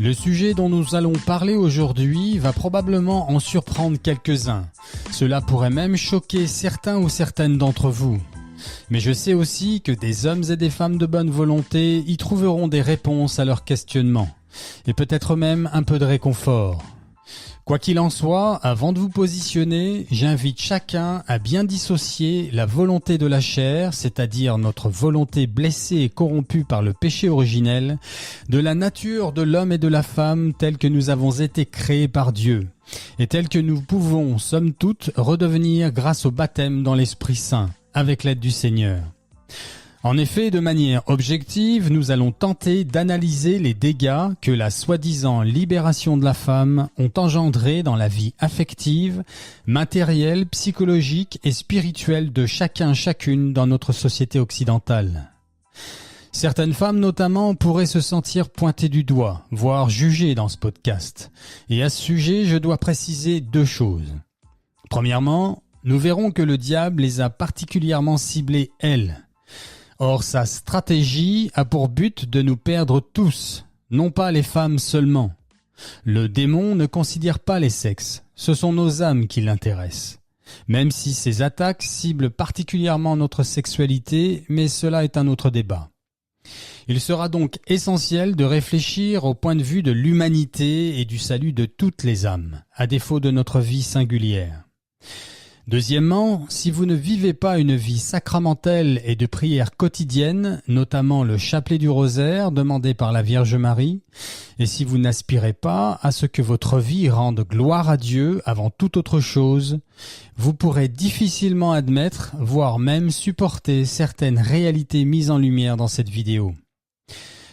Le sujet dont nous allons parler aujourd'hui va probablement en surprendre quelques-uns. Cela pourrait même choquer certains ou certaines d'entre vous. Mais je sais aussi que des hommes et des femmes de bonne volonté y trouveront des réponses à leurs questionnements, et peut-être même un peu de réconfort. Quoi qu'il en soit, avant de vous positionner, j'invite chacun à bien dissocier la volonté de la chair, c'est-à-dire notre volonté blessée et corrompue par le péché originel, de la nature de l'homme et de la femme telle que nous avons été créés par Dieu, et telle que nous pouvons, somme toute, redevenir grâce au baptême dans l'Esprit Saint, avec l'aide du Seigneur. En effet, de manière objective, nous allons tenter d'analyser les dégâts que la soi-disant libération de la femme ont engendrés dans la vie affective, matérielle, psychologique et spirituelle de chacune dans notre société occidentale. Certaines femmes notamment pourraient se sentir pointées du doigt, voire jugées dans ce podcast. Et à ce sujet, je dois préciser deux choses. Premièrement, nous verrons que le diable les a particulièrement ciblées, elles. Or, sa stratégie a pour but de nous perdre tous, non pas les femmes seulement. Le démon ne considère pas les sexes, ce sont nos âmes qui l'intéressent. Même si ces attaques ciblent particulièrement notre sexualité, mais cela est un autre débat. Il sera donc essentiel de réfléchir au point de vue de l'humanité et du salut de toutes les âmes, à défaut de notre vie singulière. Deuxièmement, si vous ne vivez pas une vie sacramentelle et de prière quotidienne, notamment le chapelet du rosaire demandé par la Vierge Marie, et si vous n'aspirez pas à ce que votre vie rende gloire à Dieu avant toute autre chose, vous pourrez difficilement admettre, voire même supporter certaines réalités mises en lumière dans cette vidéo.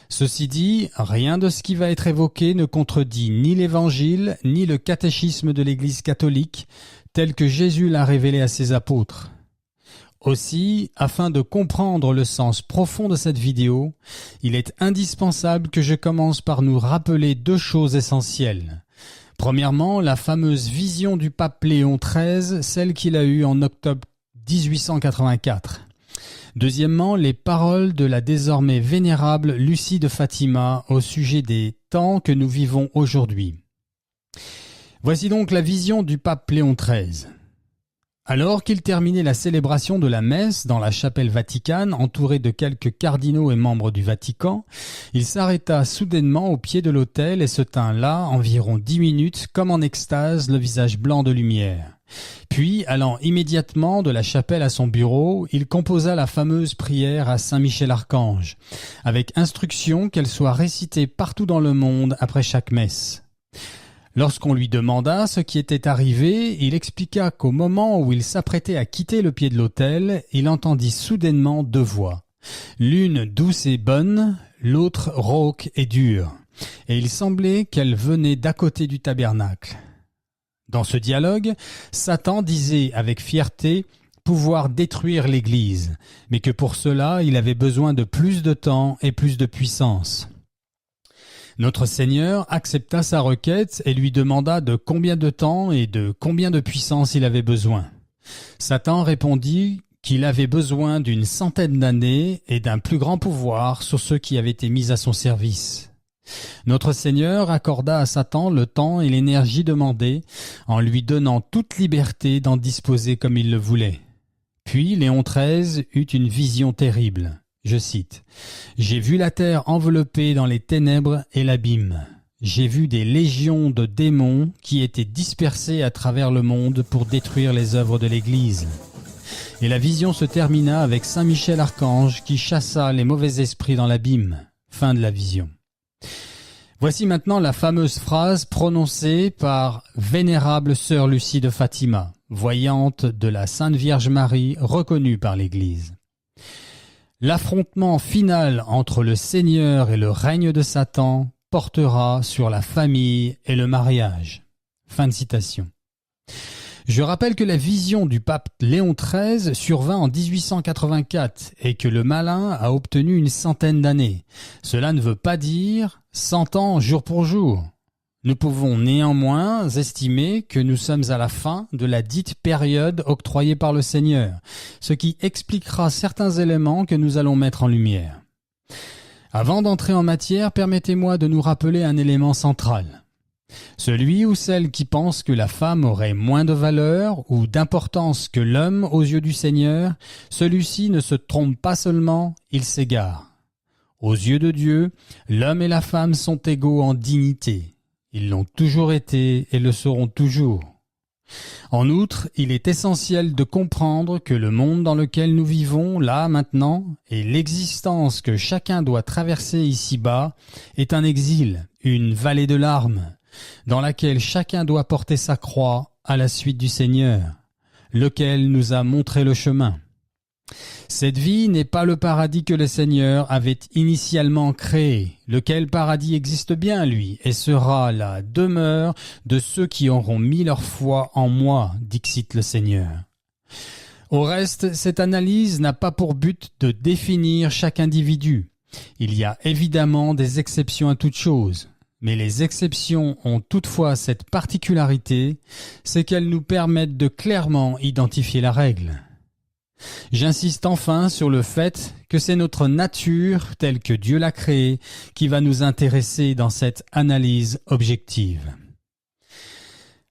Ceci dit, rien de ce qui va être évoqué ne contredit ni l'Évangile, ni le catéchisme de l'Église catholique, tel que Jésus l'a révélé à ses apôtres. Aussi, afin de comprendre le sens profond de cette vidéo, il est indispensable que je commence par nous rappeler deux choses essentielles. Premièrement, la fameuse vision du pape Léon XIII, celle qu'il a eue en octobre 1884. Deuxièmement, les paroles de la désormais vénérable Lucie de Fatima au sujet des temps que nous vivons aujourd'hui. Voici donc la vision du pape Léon XIII. Alors qu'il terminait la célébration de la messe dans la chapelle Vaticane, entouré de quelques cardinaux et membres du Vatican, il s'arrêta soudainement au pied de l'autel et se tint là environ 10 minutes comme en extase, le visage blanc de lumière. Puis, allant immédiatement de la chapelle à son bureau, il composa la fameuse prière à Saint Michel Archange, avec instruction qu'elle soit récitée partout dans le monde après chaque messe. Lorsqu'on lui demanda ce qui était arrivé, il expliqua qu'au moment où il s'apprêtait à quitter le pied de l'autel, il entendit soudainement deux voix. L'une douce et bonne, l'autre rauque et dure, et il semblait qu'elle venait d'à côté du tabernacle. Dans ce dialogue, Satan disait avec fierté pouvoir détruire l'Église, mais que pour cela il avait besoin de plus de temps et plus de puissance. Notre Seigneur accepta sa requête et lui demanda de combien de temps et de combien de puissance il avait besoin. Satan répondit qu'il avait besoin d'une 100 d'années et d'un plus grand pouvoir sur ceux qui avaient été mis à son service. Notre Seigneur accorda à Satan le temps et l'énergie demandés en lui donnant toute liberté d'en disposer comme il le voulait. Puis Léon XIII eut une vision terrible. Je cite, « J'ai vu la terre enveloppée dans les ténèbres et l'abîme. J'ai vu des légions de démons qui étaient dispersés à travers le monde pour détruire les œuvres de l'Église. » Et la vision se termina avec Saint Michel Archange qui chassa les mauvais esprits dans l'abîme. Fin de la vision. Voici maintenant la fameuse phrase prononcée par Vénérable Sœur Lucie de Fatima, voyante de la Sainte Vierge Marie reconnue par l'Église. L'affrontement final entre le Seigneur et le règne de Satan portera sur la famille et le mariage. Fin de citation. Je rappelle que la vision du pape Léon XIII survint en 1884 et que le malin a obtenu une 100 d'années. Cela ne veut pas dire 100 ans jour pour jour. Nous pouvons néanmoins estimer que nous sommes à la fin de la dite période octroyée par le Seigneur, ce qui expliquera certains éléments que nous allons mettre en lumière. Avant d'entrer en matière, permettez-moi de nous rappeler un élément central. Celui ou celle qui pense que la femme aurait moins de valeur ou d'importance que l'homme aux yeux du Seigneur, celui-ci ne se trompe pas seulement, il s'égare. Aux yeux de Dieu, l'homme et la femme sont égaux en dignité. Ils l'ont toujours été et le seront toujours. En outre, il est essentiel de comprendre que le monde dans lequel nous vivons, là, maintenant, et l'existence que chacun doit traverser ici-bas, est un exil, une vallée de larmes, dans laquelle chacun doit porter sa croix à la suite du Seigneur, lequel nous a montré le chemin. Cette vie n'est pas le paradis que le Seigneur avait initialement créé, lequel paradis existe bien, lui, et sera la demeure de ceux qui auront mis leur foi en moi, dixit le Seigneur. Au reste, cette analyse n'a pas pour but de définir chaque individu. Il y a évidemment des exceptions à toute chose, mais les exceptions ont toutefois cette particularité, c'est qu'elles nous permettent de clairement identifier la règle. J'insiste enfin sur le fait que c'est notre nature, telle que Dieu l'a créée, qui va nous intéresser dans cette analyse objective.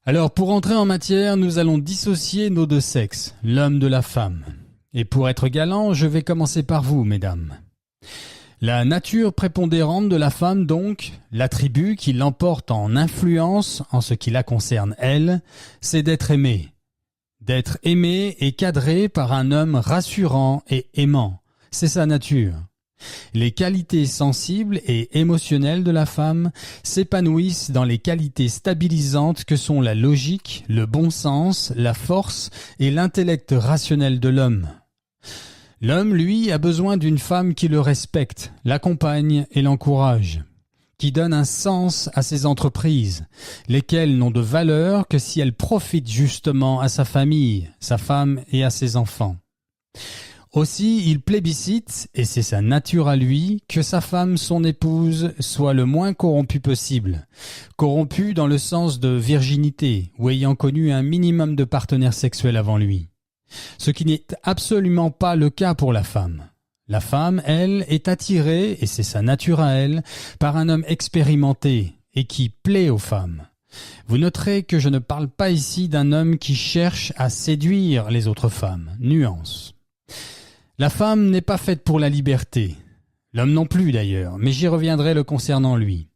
Alors, pour entrer en matière, nous allons dissocier nos deux sexes, l'homme de la femme. Et pour être galant, je vais commencer par vous, mesdames. La nature prépondérante de la femme, donc, l'attribut qui l'emporte en influence en ce qui la concerne elle, c'est d'être aimée. D'être aimé et cadré par un homme rassurant et aimant. C'est sa nature. Les qualités sensibles et émotionnelles de la femme s'épanouissent dans les qualités stabilisantes que sont la logique, le bon sens, la force et l'intellect rationnel de l'homme. L'homme, lui, a besoin d'une femme qui le respecte, l'accompagne et l'encourage, qui donne un sens à ses entreprises, lesquelles n'ont de valeur que si elles profitent justement à sa famille, sa femme et à ses enfants. Aussi, il plébiscite, et c'est sa nature à lui, que sa femme, son épouse, soit le moins corrompue possible. Corrompue dans le sens de virginité, ou ayant connu un minimum de partenaires sexuels avant lui. Ce qui n'est absolument pas le cas pour la femme. La femme, elle, est attirée, et c'est sa nature à elle, par un homme expérimenté et qui plaît aux femmes. Vous noterez que je ne parle pas ici d'un homme qui cherche à séduire les autres femmes. Nuance. La femme n'est pas faite pour la liberté. L'homme non plus d'ailleurs, mais j'y reviendrai le concernant lui.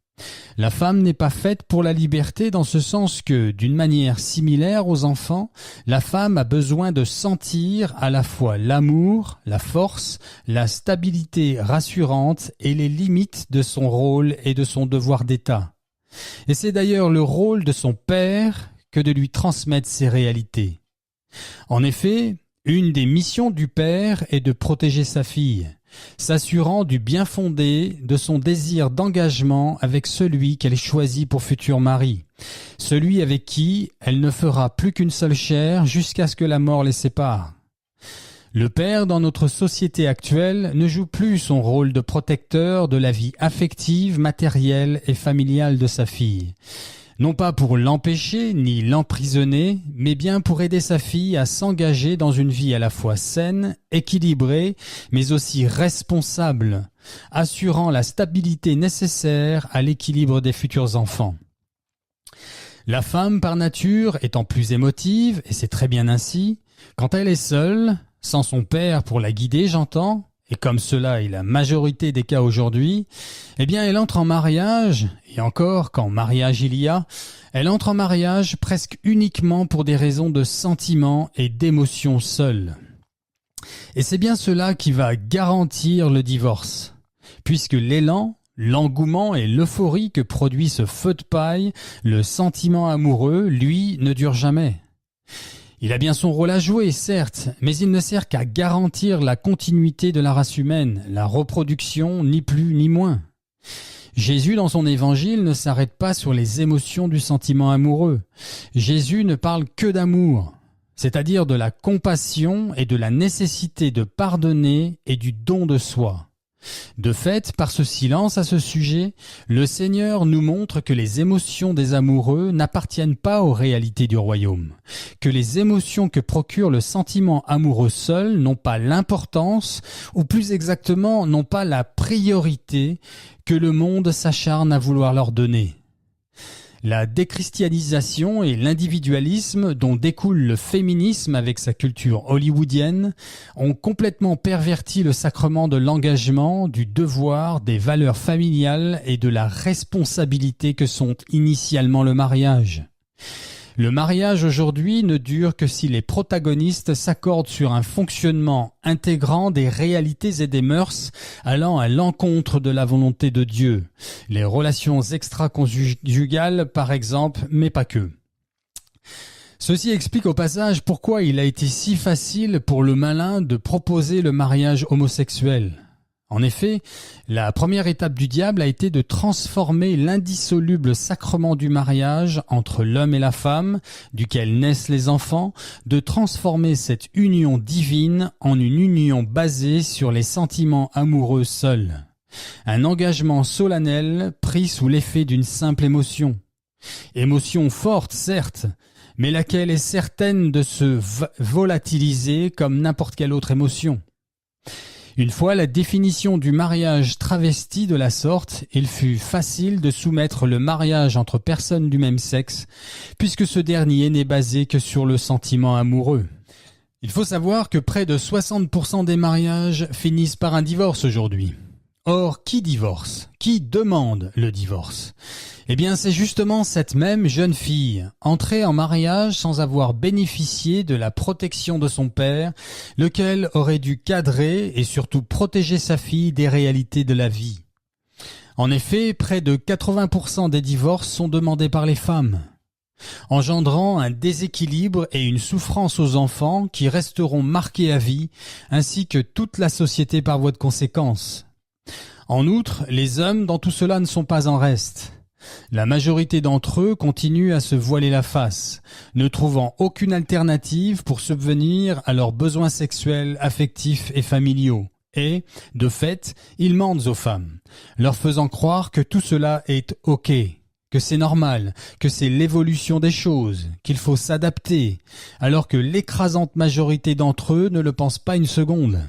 La femme n'est pas faite pour la liberté dans ce sens que, d'une manière similaire aux enfants, la femme a besoin de sentir à la fois l'amour, la force, la stabilité rassurante et les limites de son rôle et de son devoir d'État. Et c'est d'ailleurs le rôle de son père que de lui transmettre ces réalités. En effet, une des missions du père est de protéger sa fille, s'assurant du bien fondé de son désir d'engagement avec celui qu'elle choisit pour futur mari, celui avec qui elle ne fera plus qu'une seule chair jusqu'à ce que la mort les sépare. Le père, dans notre société actuelle, ne joue plus son rôle de protecteur de la vie affective, matérielle et familiale de sa fille. Non pas pour l'empêcher ni l'emprisonner, mais bien pour aider sa fille à s'engager dans une vie à la fois saine, équilibrée, mais aussi responsable, assurant la stabilité nécessaire à l'équilibre des futurs enfants. La femme, par nature, étant plus émotive, et c'est très bien ainsi, quand elle est seule, sans son père pour la guider, j'entends, et comme cela est la majorité des cas aujourd'hui, eh bien elle entre en mariage, et encore quand mariage il y a, elle entre en mariage presque uniquement pour des raisons de sentiments et d'émotions seules. Et c'est bien cela qui va garantir le divorce, puisque l'élan, l'engouement et l'euphorie que produit ce feu de paille, le sentiment amoureux, lui, ne dure jamais. Il a bien son rôle à jouer, certes, mais il ne sert qu'à garantir la continuité de la race humaine, la reproduction, ni plus ni moins. Jésus, dans son évangile, ne s'arrête pas sur les émotions du sentiment amoureux. Jésus ne parle que d'amour, c'est-à-dire de la compassion et de la nécessité de pardonner et du don de soi. De fait, par ce silence à ce sujet, le Seigneur nous montre que les émotions des amoureux n'appartiennent pas aux réalités du royaume, que les émotions que procure le sentiment amoureux seul n'ont pas l'importance, ou plus exactement n'ont pas la priorité que le monde s'acharne à vouloir leur donner. La déchristianisation et l'individualisme dont découle le féminisme avec sa culture hollywoodienne ont complètement perverti le sacrement de l'engagement, du devoir, des valeurs familiales et de la responsabilité que sont initialement le mariage. Le mariage aujourd'hui ne dure que si les protagonistes s'accordent sur un fonctionnement intégrant des réalités et des mœurs allant à l'encontre de la volonté de Dieu. Les relations extra-conjugales par exemple, mais pas que. Ceci explique au passage pourquoi il a été si facile pour le malin de proposer le mariage homosexuel. En effet, la première étape du diable a été de transformer l'indissoluble sacrement du mariage entre l'homme et la femme, duquel naissent les enfants, de transformer cette union divine en une union basée sur les sentiments amoureux seuls. Un engagement solennel pris sous l'effet d'une simple émotion. Émotion forte, certes, mais laquelle est certaine de se volatiliser comme n'importe quelle autre émotion. Une fois la définition du mariage travestie de la sorte, il fut facile de soumettre le mariage entre personnes du même sexe, puisque ce dernier n'est basé que sur le sentiment amoureux. Il faut savoir que près de 60% des mariages finissent par un divorce aujourd'hui. Or, qui divorce? Qui demande le divorce? Eh bien, c'est justement cette même jeune fille, entrée en mariage sans avoir bénéficié de la protection de son père, lequel aurait dû cadrer et surtout protéger sa fille des réalités de la vie. En effet, près de 80% des divorces sont demandés par les femmes, engendrant un déséquilibre et une souffrance aux enfants qui resteront marqués à vie, ainsi que toute la société par voie de conséquence. En outre, les hommes dans tout cela ne sont pas en reste. La majorité d'entre eux continuent à se voiler la face, ne trouvant aucune alternative pour subvenir à leurs besoins sexuels, affectifs et familiaux. Et, de fait, ils mentent aux femmes, leur faisant croire que tout cela est OK, que c'est normal, que c'est l'évolution des choses, qu'il faut s'adapter, alors que l'écrasante majorité d'entre eux ne le pensent pas une seconde.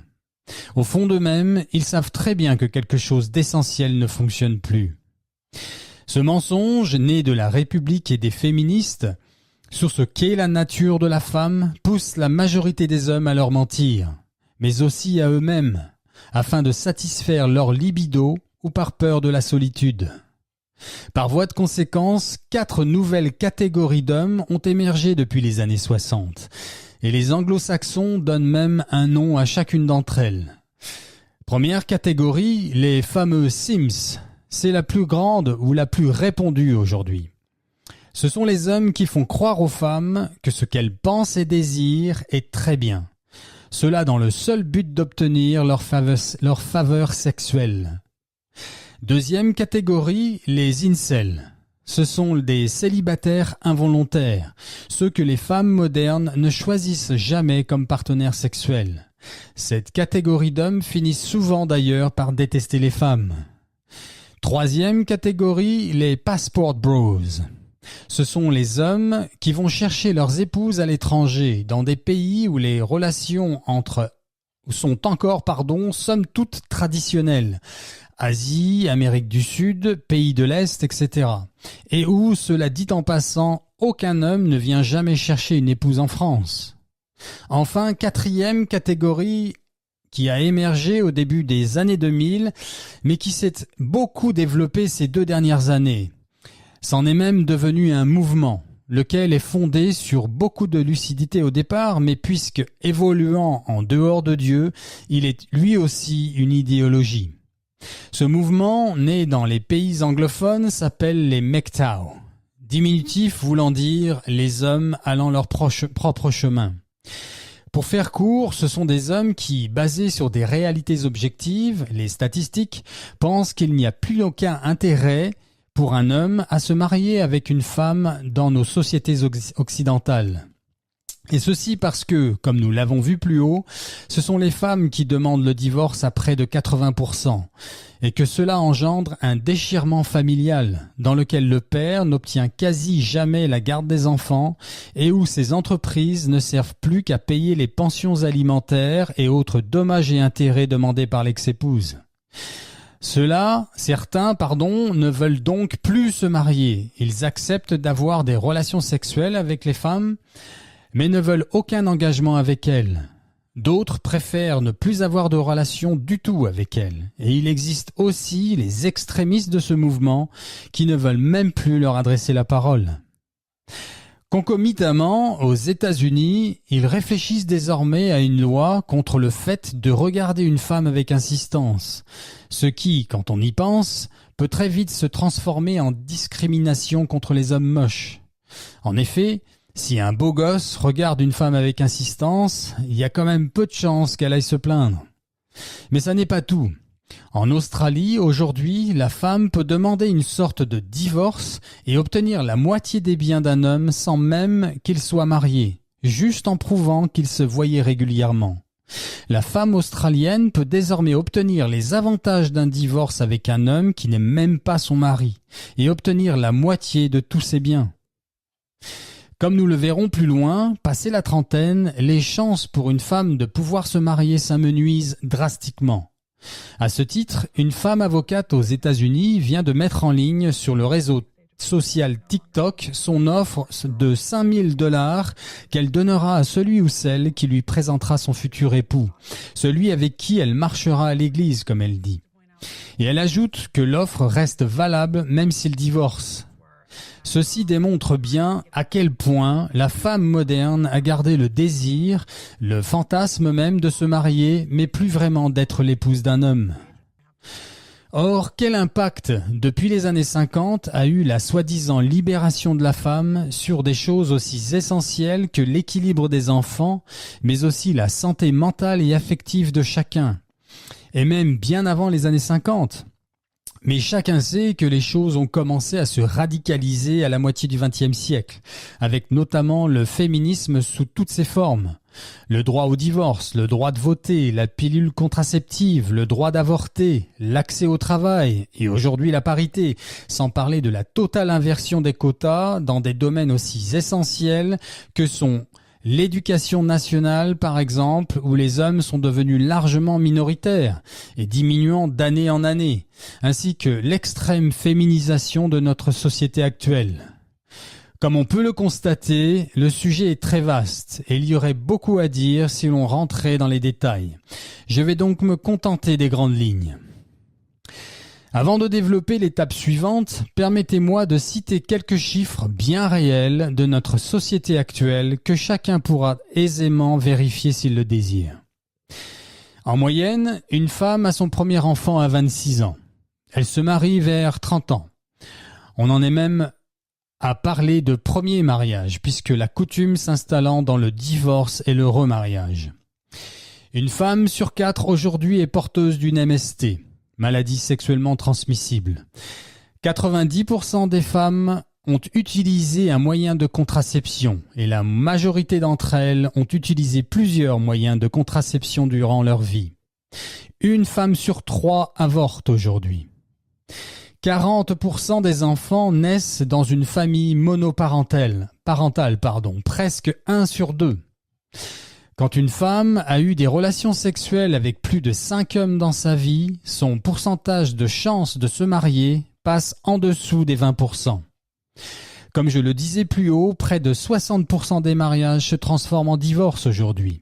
Au fond d'eux-mêmes, ils savent très bien que quelque chose d'essentiel ne fonctionne plus. Ce mensonge, né de la République et des féministes, sur ce qu'est la nature de la femme, pousse la majorité des hommes à leur mentir, mais aussi à eux-mêmes, afin de satisfaire leur libido ou par peur de la solitude. Par voie de conséquence, 4 nouvelles catégories d'hommes ont émergé depuis les années 60, et les anglo-saxons donnent même un nom à chacune d'entre elles. Première catégorie, les fameux Sims. C'est la plus grande ou la plus répandue aujourd'hui. Ce sont les hommes qui font croire aux femmes que ce qu'elles pensent et désirent est très bien. Cela dans le seul but d'obtenir leur faveur sexuelle. Deuxième catégorie, les incels. Ce sont des célibataires involontaires, ceux que les femmes modernes ne choisissent jamais comme partenaires sexuels. Cette catégorie d'hommes finissent souvent d'ailleurs par détester les femmes. Troisième catégorie, les passport bros. Ce sont les hommes qui vont chercher leurs épouses à l'étranger, dans des pays où les relations sont encore, somme toute traditionnelles. Asie, Amérique du Sud, pays de l'Est, etc. Et où, cela dit en passant, aucun homme ne vient jamais chercher une épouse en France. Enfin, quatrième catégorie qui a émergé au début des années 2000, mais qui s'est beaucoup développé ces 2 dernières années. C'en est même devenu un mouvement, lequel est fondé sur beaucoup de lucidité au départ, mais puisque évoluant en dehors de Dieu, il est lui aussi une idéologie. Ce mouvement, né dans les pays anglophones, s'appelle les MGTOW, diminutif voulant dire les hommes allant leur propre chemin. Pour faire court, ce sont des hommes qui, basés sur des réalités objectives, les statistiques, pensent qu'il n'y a plus aucun intérêt pour un homme à se marier avec une femme dans nos sociétés occidentales. Et ceci parce que, comme nous l'avons vu plus haut, ce sont les femmes qui demandent le divorce à près de 80%, et que cela engendre un déchirement familial, dans lequel le père n'obtient quasi jamais la garde des enfants, et où ces entreprises ne servent plus qu'à payer les pensions alimentaires et autres dommages et intérêts demandés par l'ex-épouse. Certains, ne veulent donc plus se marier. Ils acceptent d'avoir des relations sexuelles avec les femmes, mais ne veulent aucun engagement avec elles. D'autres préfèrent ne plus avoir de relation du tout avec elles. Et il existe aussi les extrémistes de ce mouvement qui ne veulent même plus leur adresser la parole. Concomitamment, aux États-Unis, ils réfléchissent désormais à une loi contre le fait de regarder une femme avec insistance, ce qui, quand on y pense, peut très vite se transformer en discrimination contre les hommes moches. En effet, si un beau gosse regarde une femme avec insistance, il y a quand même peu de chances qu'elle aille se plaindre. Mais ça n'est pas tout. En Australie, aujourd'hui, la femme peut demander une sorte de divorce et obtenir la moitié des biens d'un homme sans même qu'il soit marié, juste en prouvant qu'il se voyait régulièrement. La femme australienne peut désormais obtenir les avantages d'un divorce avec un homme qui n'est même pas son mari et obtenir la moitié de tous ses biens. Comme nous le verrons plus loin, passé la trentaine, les chances pour une femme de pouvoir se marier s'amenuisent drastiquement. À ce titre, une femme avocate aux États-Unis vient de mettre en ligne sur le réseau social TikTok son offre de $5 000 qu'elle donnera à celui ou celle qui lui présentera son futur époux, celui avec qui elle marchera à l'église, comme elle dit. Et elle ajoute que l'offre reste valable même s'il divorce. Ceci démontre bien à quel point la femme moderne a gardé le désir, le fantasme même de se marier, mais plus vraiment d'être l'épouse d'un homme. Or, quel impact, depuis les années 50, a eu la soi-disant libération de la femme sur des choses aussi essentielles que l'équilibre des enfants, mais aussi la santé mentale et affective de chacun, et même bien avant les années 50. Mais chacun sait que les choses ont commencé à se radicaliser à la moitié du XXe siècle, avec notamment le féminisme sous toutes ses formes. Le droit au divorce, le droit de voter, la pilule contraceptive, le droit d'avorter, l'accès au travail et aujourd'hui la parité, sans parler de la totale inversion des quotas dans des domaines aussi essentiels que sont l'éducation nationale, par exemple, où les hommes sont devenus largement minoritaires et diminuant d'année en année, ainsi que l'extrême féminisation de notre société actuelle. Comme on peut le constater, le sujet est très vaste et il y aurait beaucoup à dire si l'on rentrait dans les détails. Je vais donc me contenter des grandes lignes. Avant de développer l'étape suivante, permettez-moi de citer quelques chiffres bien réels de notre société actuelle que chacun pourra aisément vérifier s'il le désire. En moyenne, une femme a son premier enfant à 26 ans. Elle se marie vers 30 ans. On en est même à parler de premier mariage, puisque la coutume s'installant dans le divorce et le remariage. Une femme sur 4 aujourd'hui est porteuse d'une MST. Maladie sexuellement transmissible. 90% des femmes ont utilisé un moyen de contraception et la majorité d'entre elles ont utilisé plusieurs moyens de contraception durant leur vie. Une femme sur 3 avorte aujourd'hui. 40% des enfants naissent dans une famille monoparentale, presque 1 sur 2. Quand une femme a eu des relations sexuelles avec plus de 5 hommes dans sa vie, son pourcentage de chance de se marier passe en dessous des 20%. Comme je le disais plus haut, près de 60% des mariages se transforment en divorce aujourd'hui.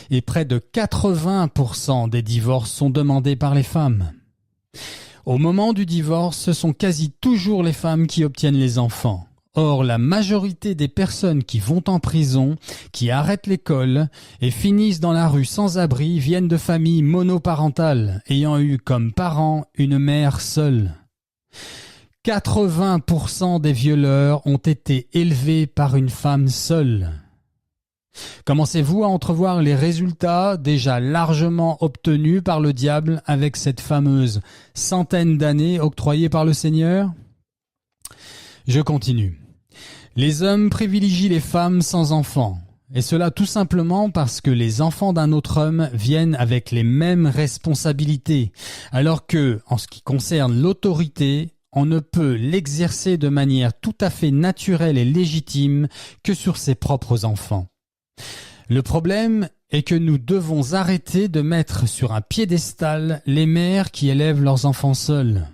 Et près de 80% des divorces sont demandés par les femmes. Au moment du divorce, ce sont quasi toujours les femmes qui obtiennent les enfants. Or, la majorité des personnes qui vont en prison, qui arrêtent l'école et finissent dans la rue sans abri viennent de familles monoparentales, ayant eu comme parent une mère seule. 80% des violeurs ont été élevés par une femme seule. Commencez-vous à entrevoir les résultats déjà largement obtenus par le diable avec cette fameuse centaine d'années octroyée par le Seigneur ? Je continue. Les hommes privilégient les femmes sans enfants. Et cela tout simplement parce que les enfants d'un autre homme viennent avec les mêmes responsabilités, alors que, en ce qui concerne l'autorité, on ne peut l'exercer de manière tout à fait naturelle et légitime que sur ses propres enfants. Le problème est que nous devons arrêter de mettre sur un piédestal les mères qui élèvent leurs enfants seuls.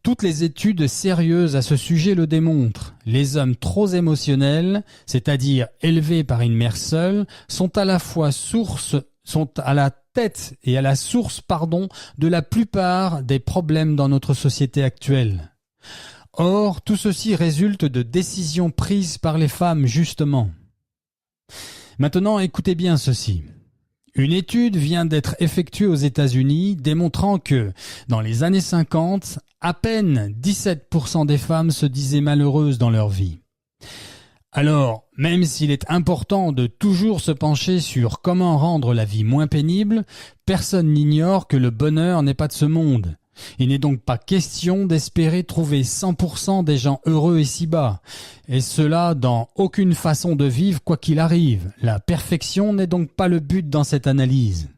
Toutes les études sérieuses à ce sujet le démontrent. Les hommes trop émotionnels, c'est-à-dire élevés par une mère seule, sont à la tête et à la source, de la plupart des problèmes dans notre société actuelle. Or, tout ceci résulte de décisions prises par les femmes, justement. Maintenant, écoutez bien ceci. Une étude vient d'être effectuée aux États-Unis démontrant que, dans les années 50, à peine 17% des femmes se disaient malheureuses dans leur vie. Alors, même s'il est important de toujours se pencher sur comment rendre la vie moins pénible, personne n'ignore que le bonheur n'est pas de ce monde. Il n'est donc pas question d'espérer trouver 100% des gens heureux ici-bas, et cela dans aucune façon de vivre quoi qu'il arrive. La perfection n'est donc pas le but dans cette analyse.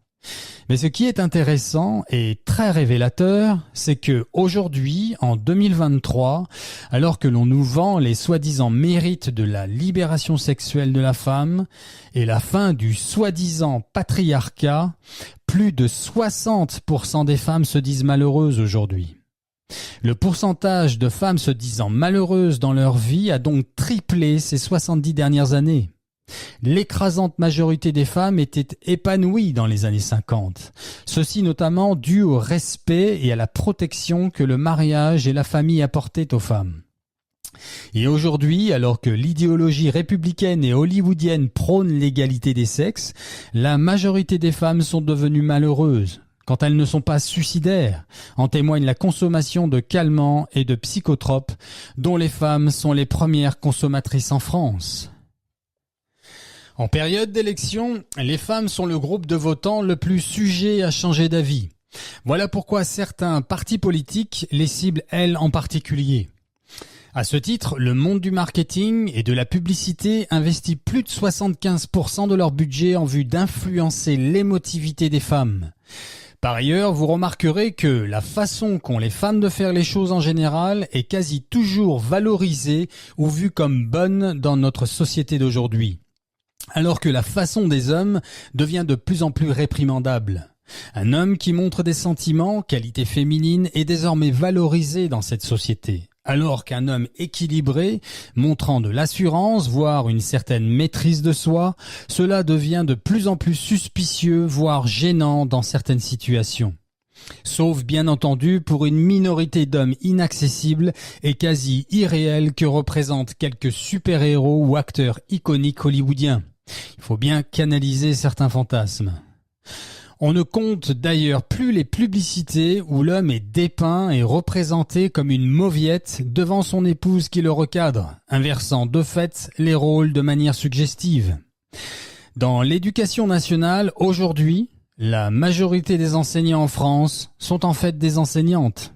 Mais ce qui est intéressant et très révélateur, c'est que aujourd'hui, en 2023, alors que l'on nous vend les soi-disant mérites de la libération sexuelle de la femme et la fin du soi-disant patriarcat, plus de 60% des femmes se disent malheureuses aujourd'hui. Le pourcentage de femmes se disant malheureuses dans leur vie a donc triplé ces 70 dernières années. L'écrasante majorité des femmes étaient épanouies dans les années 50. Ceci notamment dû au respect et à la protection que le mariage et la famille apportaient aux femmes. Et aujourd'hui, alors que l'idéologie républicaine et hollywoodienne prône l'égalité des sexes, la majorité des femmes sont devenues malheureuses. Quand elles ne sont pas suicidaires, en témoigne la consommation de calmants et de psychotropes, dont les femmes sont les premières consommatrices en France. En période d'élection, les femmes sont le groupe de votants le plus sujet à changer d'avis. Voilà pourquoi certains partis politiques les ciblent elles en particulier. À ce titre, le monde du marketing et de la publicité investit plus de 75% de leur budget en vue d'influencer l'émotivité des femmes. Par ailleurs, vous remarquerez que la façon qu'ont les femmes de faire les choses en général est quasi toujours valorisée ou vue comme bonne dans notre société d'aujourd'hui. Alors que la façon des hommes devient de plus en plus réprimandable. Un homme qui montre des sentiments, qualité féminine, est désormais valorisé dans cette société. Alors qu'un homme équilibré, montrant de l'assurance, voire une certaine maîtrise de soi, cela devient de plus en plus suspicieux, voire gênant dans certaines situations. Sauf bien entendu pour une minorité d'hommes inaccessibles et quasi irréels que représentent quelques super-héros ou acteurs iconiques hollywoodiens. Il faut bien canaliser certains fantasmes. On ne compte d'ailleurs plus les publicités où l'homme est dépeint et représenté comme une mauviette devant son épouse qui le recadre, inversant de fait les rôles de manière suggestive. Dans l'éducation nationale, aujourd'hui, la majorité des enseignants en France sont en fait des enseignantes.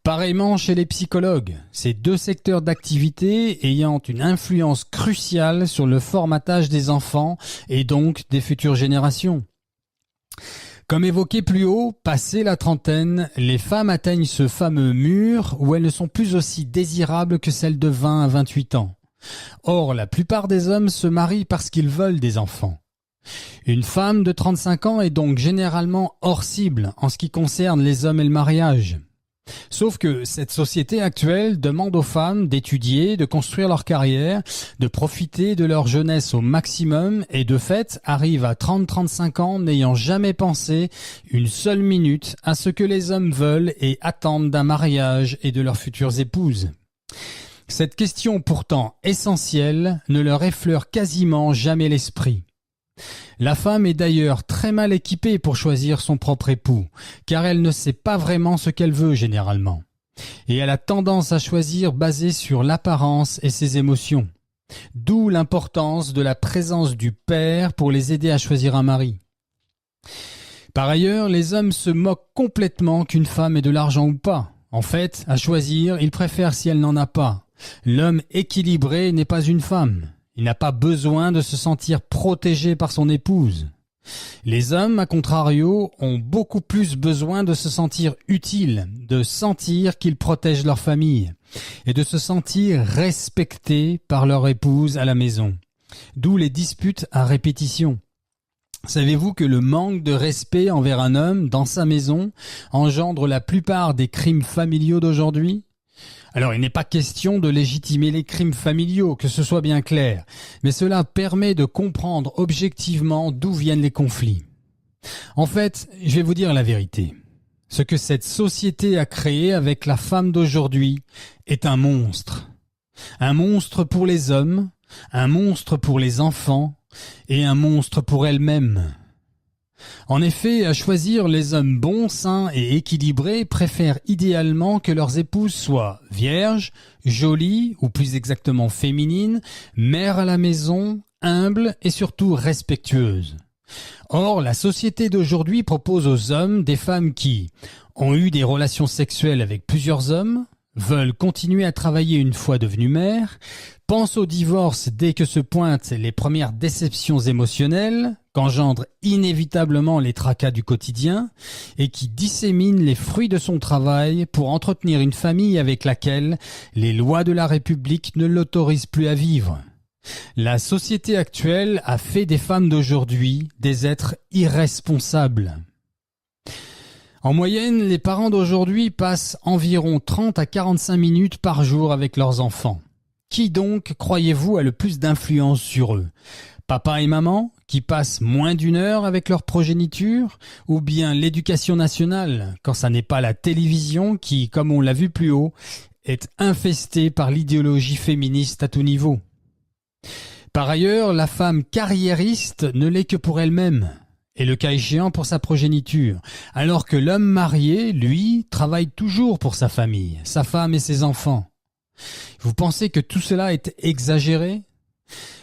Pareillement chez les psychologues, ces deux secteurs d'activité ayant une influence cruciale sur le formatage des enfants et donc des futures générations. Comme évoqué plus haut, passé la trentaine, les femmes atteignent ce fameux mur où elles ne sont plus aussi désirables que celles de 20 à 28 ans. Or, la plupart des hommes se marient parce qu'ils veulent des enfants. Une femme de 35 ans est donc généralement hors cible en ce qui concerne les hommes et le mariage. Sauf que cette société actuelle demande aux femmes d'étudier, de construire leur carrière, de profiter de leur jeunesse au maximum et de fait arrivent à 30-35 ans n'ayant jamais pensé une seule minute à ce que les hommes veulent et attendent d'un mariage et de leurs futures épouses. Cette question pourtant essentielle ne leur effleure quasiment jamais l'esprit. La femme est d'ailleurs très mal équipée pour choisir son propre époux, car elle ne sait pas vraiment ce qu'elle veut généralement. Et elle a tendance à choisir basé sur l'apparence et ses émotions. D'où l'importance de la présence du père pour les aider à choisir un mari. Par ailleurs, les hommes se moquent complètement qu'une femme ait de l'argent ou pas. En fait, à choisir, ils préfèrent si elle n'en a pas. L'homme équilibré n'est pas une femme. Il n'a pas besoin de se sentir protégé par son épouse. Les hommes, à contrario, ont beaucoup plus besoin de se sentir utiles, de sentir qu'ils protègent leur famille et de se sentir respectés par leur épouse à la maison. D'où les disputes à répétition. Savez-vous que le manque de respect envers un homme dans sa maison engendre la plupart des crimes familiaux d'aujourd'hui ? Alors, il n'est pas question de légitimer les crimes familiaux, que ce soit bien clair, mais cela permet de comprendre objectivement d'où viennent les conflits. En fait, je vais vous dire la vérité. Ce que cette société a créé avec la femme d'aujourd'hui est un monstre. Un monstre pour les hommes, un monstre pour les enfants et un monstre pour elle-même. En effet, à choisir, les hommes bons, sains et équilibrés préfèrent idéalement que leurs épouses soient vierges, jolies ou plus exactement féminines, mères à la maison, humbles et surtout respectueuses. Or, la société d'aujourd'hui propose aux hommes des femmes qui ont eu des relations sexuelles avec plusieurs hommes, veulent continuer à travailler une fois devenues mères, pensent au divorce dès que se pointent les premières déceptions émotionnelles, qu'engendrent inévitablement les tracas du quotidien, et qui disséminent les fruits de son travail pour entretenir une famille avec laquelle les lois de la République ne l'autorisent plus à vivre. La société actuelle a fait des femmes d'aujourd'hui des êtres irresponsables. En moyenne, les parents d'aujourd'hui passent environ 30 à 45 minutes par jour avec leurs enfants. Qui donc, croyez-vous, a le plus d'influence sur eux ? Papa et maman, qui passent moins d'une heure avec leur progéniture, ou bien l'éducation nationale, quand ça n'est pas la télévision qui, comme on l'a vu plus haut, est infestée par l'idéologie féministe à tout niveau. Par ailleurs, la femme carriériste ne l'est que pour elle-même, et le cas échéant pour sa progéniture, alors que l'homme marié, lui, travaille toujours pour sa famille, sa femme et ses enfants. Vous pensez que tout cela est exagéré ?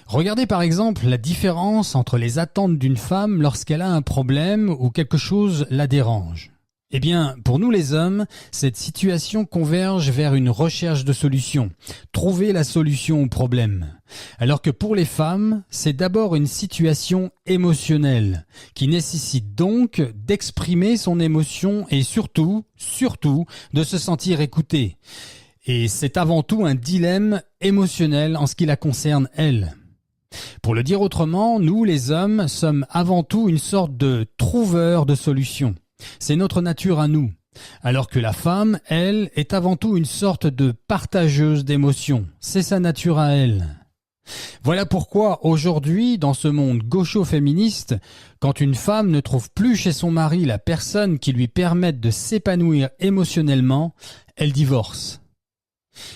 Regardez par exemple la différence entre les attentes d'une femme lorsqu'elle a un problème ou quelque chose la dérange. Eh bien, pour nous les hommes, cette situation converge vers une recherche de solution, trouver la solution au problème. Alors que pour les femmes, c'est d'abord une situation émotionnelle, qui nécessite donc d'exprimer son émotion et surtout, de se sentir écoutée. Et c'est avant tout un dilemme émotionnel en ce qui la concerne elle. Pour le dire autrement, nous les hommes sommes avant tout une sorte de trouveurs de solutions. C'est notre nature à nous, alors que la femme, elle, est avant tout une sorte de partageuse d'émotions. C'est sa nature à elle. Voilà pourquoi aujourd'hui, dans ce monde gaucho-féministe, quand une femme ne trouve plus chez son mari la personne qui lui permette de s'épanouir émotionnellement, elle divorce.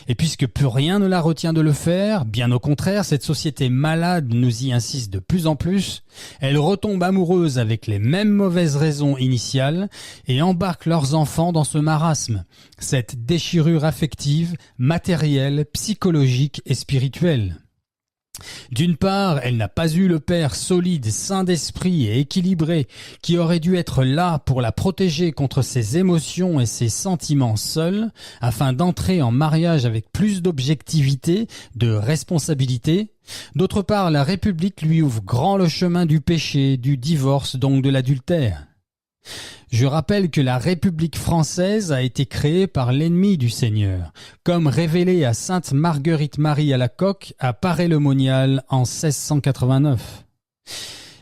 Et puisque plus rien ne la retient de le faire, bien au contraire, cette société malade nous y insiste de plus en plus, elle retombe amoureuse avec les mêmes mauvaises raisons initiales et embarque leurs enfants dans ce marasme, cette déchirure affective, matérielle, psychologique et spirituelle. D'une part, elle n'a pas eu le père solide, sain d'esprit et équilibré qui aurait dû être là pour la protéger contre ses émotions et ses sentiments seuls, afin d'entrer en mariage avec plus d'objectivité, de responsabilité. D'autre part, la République lui ouvre grand le chemin du péché, du divorce, donc de l'adultère. Je rappelle que la République française a été créée par l'ennemi du Seigneur, comme révélé à sainte Marguerite-Marie Alacoque à Paray-le-Monial en 1689.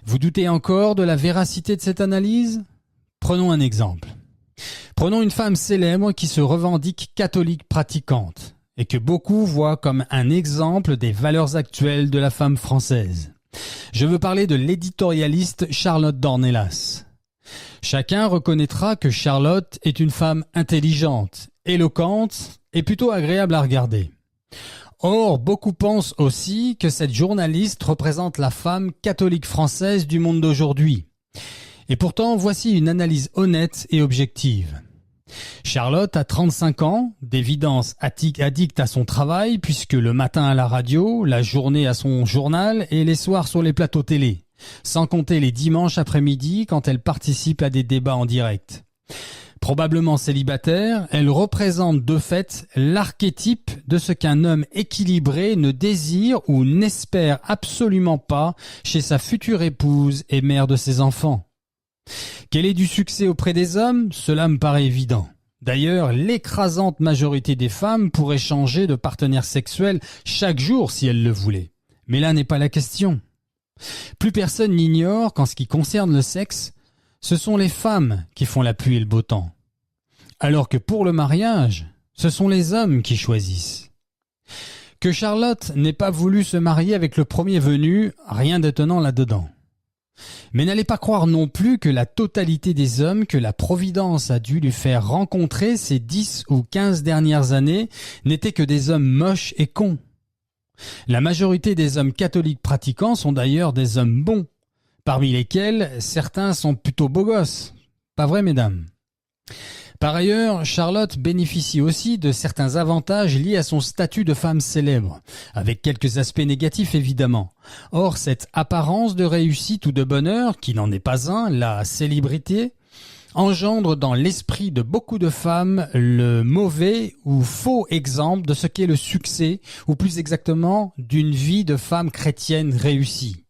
Vous doutez encore de la véracité de cette analyse ? Prenons un exemple. Prenons une femme célèbre qui se revendique catholique pratiquante et que beaucoup voient comme un exemple des valeurs actuelles de la femme française. Je veux parler de l'éditorialiste Charlotte Dornelas. Chacun reconnaîtra que Charlotte est une femme intelligente, éloquente et plutôt agréable à regarder. Or, beaucoup pensent aussi que cette journaliste représente la femme catholique française du monde d'aujourd'hui. Et pourtant, voici une analyse honnête et objective. Charlotte a 35 ans, d'évidence addict à son travail puisque le matin à la radio, la journée à son journal et les soirs sur les plateaux télé. Sans compter les dimanches après-midi quand elle participe à des débats en direct. Probablement célibataire, elle représente de fait l'archétype de ce qu'un homme équilibré ne désire ou n'espère absolument pas chez sa future épouse et mère de ses enfants. Qu'elle ait du succès auprès des hommes, cela me paraît évident. D'ailleurs, l'écrasante majorité des femmes pourraient changer de partenaire sexuel chaque jour si elles le voulaient. Mais là n'est pas la question. Plus personne n'ignore qu'en ce qui concerne le sexe, ce sont les femmes qui font la pluie et le beau temps. Alors que pour le mariage, ce sont les hommes qui choisissent. Que Charlotte n'ait pas voulu se marier avec le premier venu, rien d'étonnant là-dedans. Mais n'allez pas croire non plus que la totalité des hommes que la Providence a dû lui faire rencontrer ces 10 ou 15 dernières années n'étaient que des hommes moches et cons. La majorité des hommes catholiques pratiquants sont d'ailleurs des hommes bons, parmi lesquels certains sont plutôt beaux gosses. Pas vrai, mesdames? Par ailleurs, Charlotte bénéficie aussi de certains avantages liés à son statut de femme célèbre, avec quelques aspects négatifs évidemment. Or, cette apparence de réussite ou de bonheur, qui n'en est pas un, la célébrité, engendre dans l'esprit de beaucoup de femmes le mauvais ou faux exemple de ce qu'est le succès, ou plus exactement d'une vie de femme chrétienne réussie.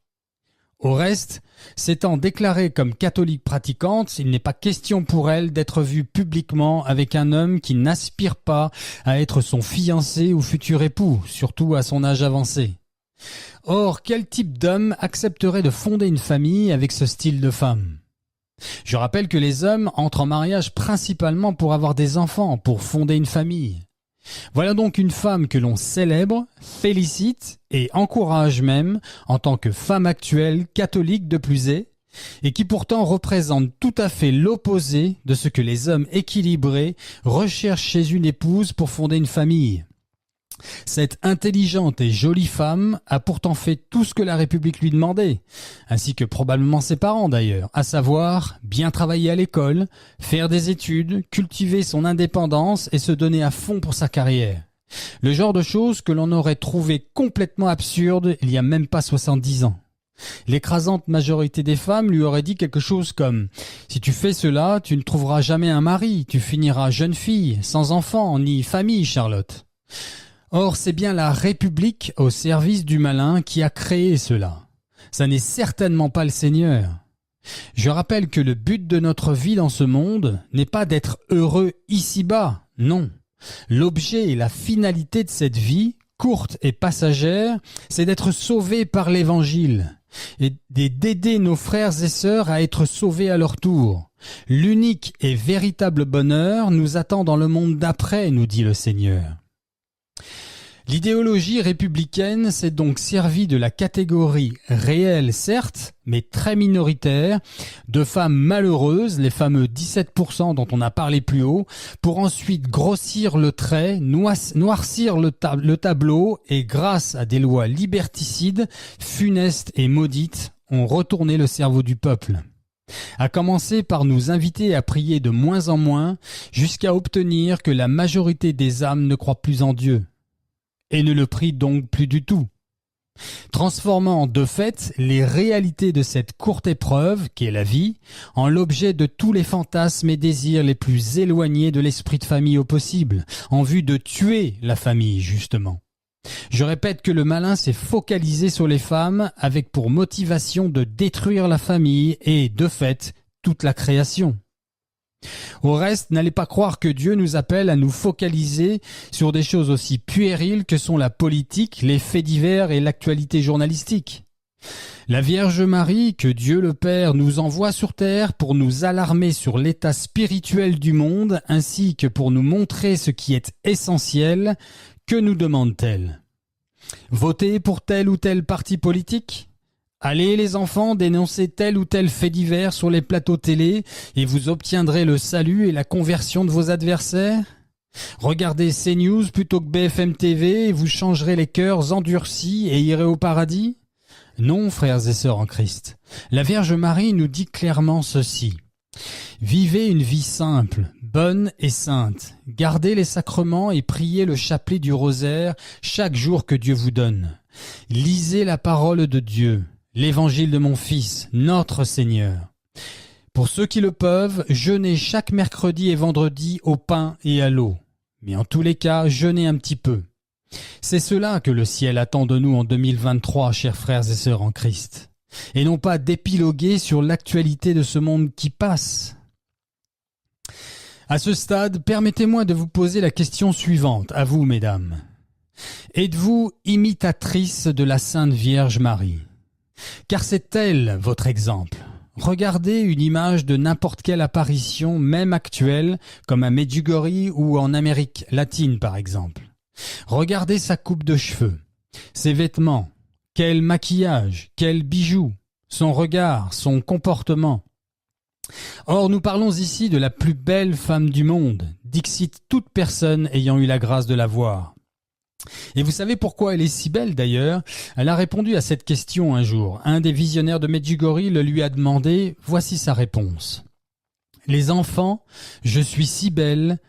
Au reste, s'étant déclarée comme catholique pratiquante, il n'est pas question pour elle d'être vue publiquement avec un homme qui n'aspire pas à être son fiancé ou futur époux, surtout à son âge avancé. Or, quel type d'homme accepterait de fonder une famille avec ce style de femme ? Je rappelle que les hommes entrent en mariage principalement pour avoir des enfants, pour fonder une famille. Voilà donc une femme que l'on célèbre, félicite et encourage même en tant que femme actuelle, catholique de plus est, et qui pourtant représente tout à fait l'opposé de ce que les hommes équilibrés recherchent chez une épouse pour fonder une famille. Cette intelligente et jolie femme a pourtant fait tout ce que la République lui demandait, ainsi que probablement ses parents d'ailleurs, à savoir bien travailler à l'école, faire des études, cultiver son indépendance et se donner à fond pour sa carrière. Le genre de choses que l'on aurait trouvé complètement absurde il n'y a même pas 70 ans. L'écrasante majorité des femmes lui aurait dit quelque chose comme « Si tu fais cela, tu ne trouveras jamais un mari, tu finiras jeune fille, sans enfant ni famille, Charlotte. » Or, c'est bien la République au service du malin qui a créé cela. Ça n'est certainement pas le Seigneur. Je rappelle que le but de notre vie dans ce monde n'est pas d'être heureux ici-bas, non. L'objet et la finalité de cette vie, courte et passagère, c'est d'être sauvé par l'Évangile et d'aider nos frères et sœurs à être sauvés à leur tour. L'unique et véritable bonheur nous attend dans le monde d'après, nous dit le Seigneur. L'idéologie républicaine s'est donc servie de la catégorie réelle, certes, mais très minoritaire, de femmes malheureuses, les fameux 17% dont on a parlé plus haut, pour ensuite grossir le trait, noircir le tableau et grâce à des lois liberticides, funestes et maudites, ont retourné le cerveau du peuple. À commencer par nous inviter à prier de moins en moins, jusqu'à obtenir que la majorité des âmes ne croient plus en Dieu. Et ne le prie donc plus du tout, transformant de fait les réalités de cette courte épreuve, qui est la vie, en l'objet de tous les fantasmes et désirs les plus éloignés de l'esprit de famille au possible, en vue de tuer la famille, justement. Je répète que le malin s'est focalisé sur les femmes avec pour motivation de détruire la famille et, de fait, toute la création. Au reste, n'allez pas croire que Dieu nous appelle à nous focaliser sur des choses aussi puériles que sont la politique, les faits divers et l'actualité journalistique. La Vierge Marie, que Dieu le Père nous envoie sur terre pour nous alarmer sur l'état spirituel du monde ainsi que pour nous montrer ce qui est essentiel, que nous demande-t-elle ? Voter pour tel ou tel parti politique ? Allez les enfants dénoncer tel ou tel fait divers sur les plateaux télé et vous obtiendrez le salut et la conversion de vos adversaires. Regardez CNews plutôt que BFM TV et vous changerez les cœurs endurcis et irez au paradis. Non, frères et sœurs en Christ, la Vierge Marie nous dit clairement ceci. Vivez une vie simple, bonne et sainte. Gardez les sacrements et priez le chapelet du rosaire chaque jour que Dieu vous donne. Lisez la parole de Dieu. L'évangile de mon Fils, notre Seigneur. Pour ceux qui le peuvent, jeûnez chaque mercredi et vendredi au pain et à l'eau. Mais en tous les cas, jeûnez un petit peu. C'est cela que le ciel attend de nous en 2023, chers frères et sœurs en Christ. Et non pas d'épiloguer sur l'actualité de ce monde qui passe. À ce stade, permettez-moi de vous poser la question suivante, à vous, mesdames. Êtes-vous imitatrice de la Sainte Vierge Marie? Car c'est elle votre exemple. Regardez une image de n'importe quelle apparition, même actuelle, comme à Medjugorje ou en Amérique latine par exemple. Regardez sa coupe de cheveux, ses vêtements, quel maquillage, quels bijoux, son regard, son comportement. Or, nous parlons ici de la plus belle femme du monde, dixit toute personne ayant eu la grâce de la voir. Et vous savez pourquoi elle est si belle d'ailleurs? Elle a répondu à cette question un jour. Un des visionnaires de Medjugorje le lui a demandé, voici sa réponse. Les enfants, je suis si belle,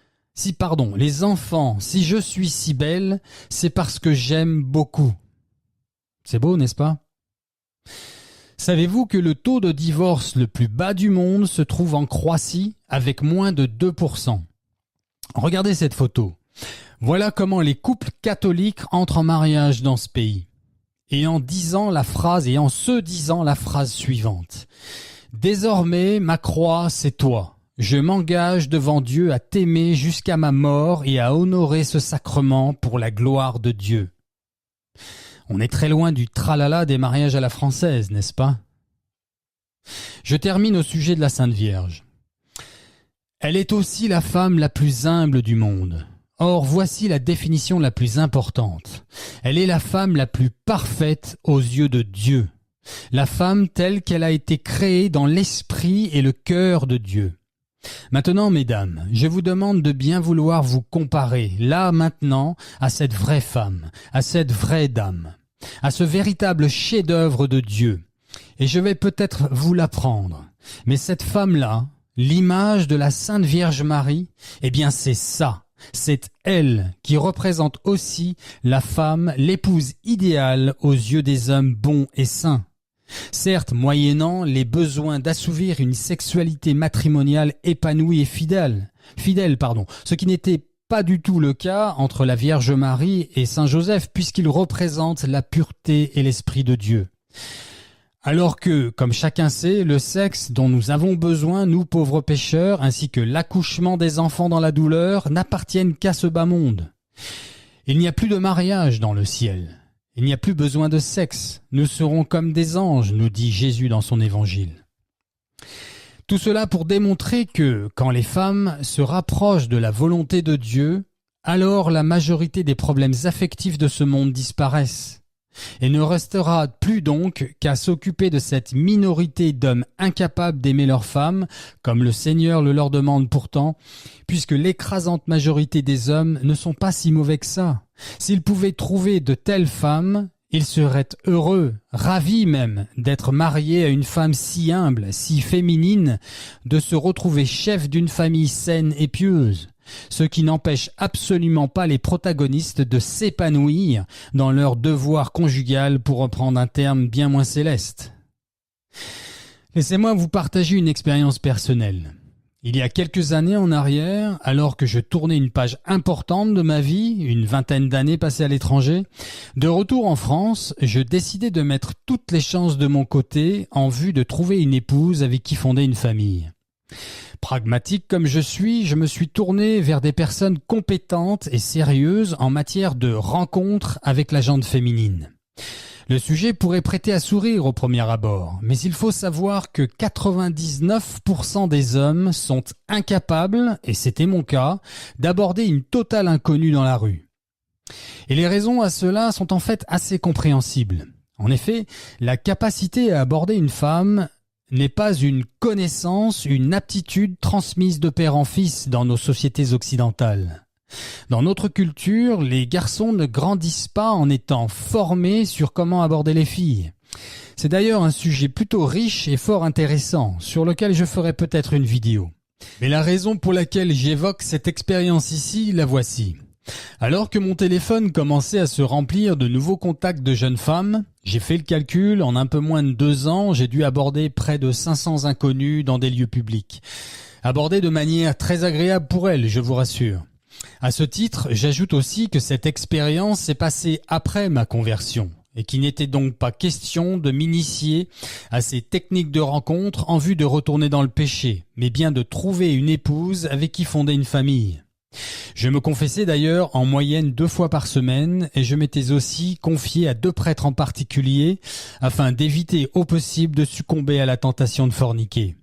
les enfants, si je suis si belle, c'est parce que j'aime beaucoup. C'est beau, n'est-ce pas? Savez-vous que le taux de divorce le plus bas du monde se trouve en Croatie avec moins de 2%? Regardez cette photo. Voilà comment les couples catholiques entrent en mariage dans ce pays. Et en se disant la phrase suivante. Désormais, ma croix, c'est toi. Je m'engage devant Dieu à t'aimer jusqu'à ma mort et à honorer ce sacrement pour la gloire de Dieu. On est très loin du tralala des mariages à la française, n'est-ce pas? Je termine au sujet de la Sainte Vierge. Elle est aussi la femme la plus humble du monde. Or, voici la définition la plus importante. Elle est la femme la plus parfaite aux yeux de Dieu. La femme telle qu'elle a été créée dans l'esprit et le cœur de Dieu. Maintenant, mesdames, je vous demande de bien vouloir vous comparer, là, maintenant, à cette vraie femme, à cette vraie dame, à ce véritable chef-d'œuvre de Dieu. Et je vais peut-être vous l'apprendre. Mais cette femme-là, l'image de la Sainte Vierge Marie, eh bien c'est ça. C'est elle qui représente aussi la femme, l'épouse idéale aux yeux des hommes bons et saints. Certes, moyennant les besoins d'assouvir une sexualité matrimoniale épanouie et fidèle, ce qui n'était pas du tout le cas entre la Vierge Marie et Saint Joseph, puisqu'ils représentent la pureté et l'Esprit de Dieu. Alors que, comme chacun sait, le sexe dont nous avons besoin, nous pauvres pécheurs, ainsi que l'accouchement des enfants dans la douleur, n'appartiennent qu'à ce bas monde. Il n'y a plus de mariage dans le ciel. Il n'y a plus besoin de sexe. Nous serons comme des anges, nous dit Jésus dans son évangile. Tout cela pour démontrer que, quand les femmes se rapprochent de la volonté de Dieu, alors la majorité des problèmes affectifs de ce monde disparaissent. Et ne restera plus donc qu'à s'occuper de cette minorité d'hommes incapables d'aimer leurs femmes, comme le Seigneur le leur demande pourtant, puisque l'écrasante majorité des hommes ne sont pas si mauvais que ça. S'ils pouvaient trouver de telles femmes, ils seraient heureux, ravis même, d'être mariés à une femme si humble, si féminine, de se retrouver chef d'une famille saine et pieuse. Ce qui n'empêche absolument pas les protagonistes de s'épanouir dans leur devoir conjugal, pour reprendre un terme bien moins céleste. Laissez-moi vous partager une expérience personnelle. Il y a quelques années en arrière, alors que je tournais une page importante de ma vie, une vingtaine d'années passées à l'étranger, de retour en France, je décidai de mettre toutes les chances de mon côté en vue de trouver une épouse avec qui fonder une famille. Pragmatique comme je me suis tourné vers des personnes compétentes et sérieuses en matière de rencontres avec la gente féminine. Le sujet pourrait prêter à sourire au premier abord, mais il faut savoir que 99% des hommes sont incapables, et c'était mon cas, d'aborder une totale inconnue dans la rue. Et les raisons à cela sont en fait assez compréhensibles. En effet, la capacité à aborder une femme n'est pas une connaissance, une aptitude transmise de père en fils dans nos sociétés occidentales. Dans notre culture, les garçons ne grandissent pas en étant formés sur comment aborder les filles. C'est d'ailleurs un sujet plutôt riche et fort intéressant, sur lequel je ferai peut-être une vidéo. Mais la raison pour laquelle j'évoque cette expérience ici, la voici. Alors que mon téléphone commençait à se remplir de nouveaux contacts de jeunes femmes, J'ai fait le calcul, en un peu moins de 2 ans, j'ai dû aborder près de 500 inconnus dans des lieux publics. Aborder de manière très agréable pour elles, je vous rassure. À ce titre, j'ajoute aussi que cette expérience s'est passée après ma conversion et qu'il n'était donc pas question de m'initier à ces techniques de rencontre en vue de retourner dans le péché, mais bien de trouver une épouse avec qui fonder une famille. Je me confessais d'ailleurs en moyenne 2 fois par semaine et je m'étais aussi confié à 2 prêtres en particulier afin d'éviter au possible de succomber à la tentation de forniquer.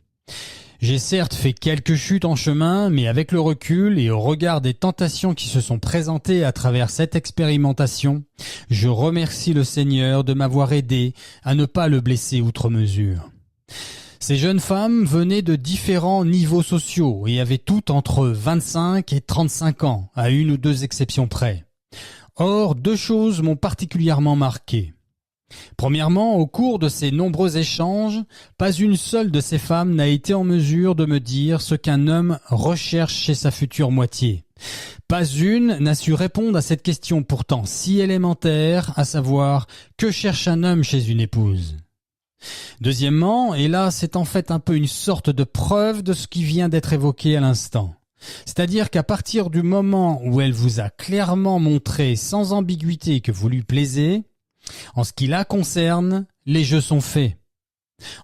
J'ai certes fait quelques chutes en chemin, mais avec le recul et au regard des tentations qui se sont présentées à travers cette expérimentation, je remercie le Seigneur de m'avoir aidé à ne pas le blesser outre mesure. Ces jeunes femmes venaient de différents niveaux sociaux et avaient toutes entre 25 et 35 ans, à 1 ou 2 exceptions près. Or, 2 choses m'ont particulièrement marqué. Premièrement, au cours de ces nombreux échanges, pas une seule de ces femmes n'a été en mesure de me dire ce qu'un homme recherche chez sa future moitié. Pas une n'a su répondre à cette question pourtant si élémentaire, à savoir « que cherche un homme chez une épouse ?» Deuxièmement, et là c'est en fait un peu une sorte de preuve de ce qui vient d'être évoqué à l'instant. C'est-à-dire qu'à partir du moment où elle vous a clairement montré sans ambiguïté que vous lui plaisez, en ce qui la concerne, les jeux sont faits.